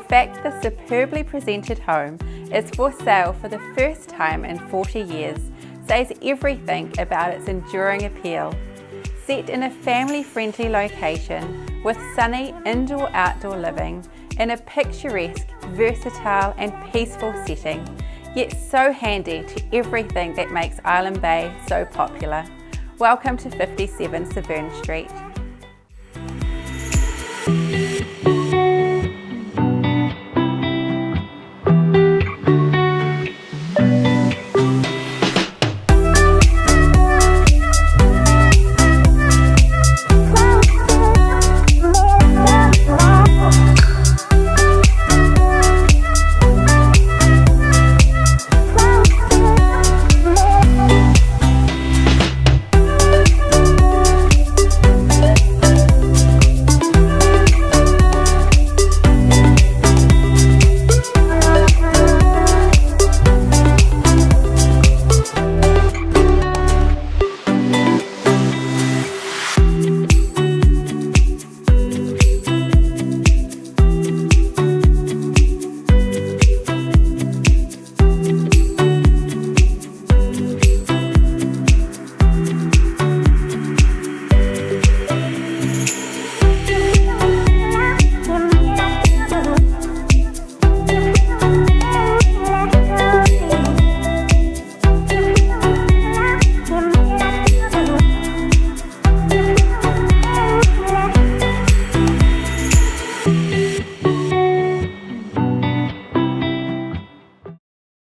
fact this superbly presented home is for sale for the first time in 40 years says everything about its enduring appeal. Set in a family-friendly location with sunny indoor-outdoor living in a picturesque, versatile and peaceful setting, yet so handy to everything that makes Island Bay so popular. Welcome to 57 Severn Street.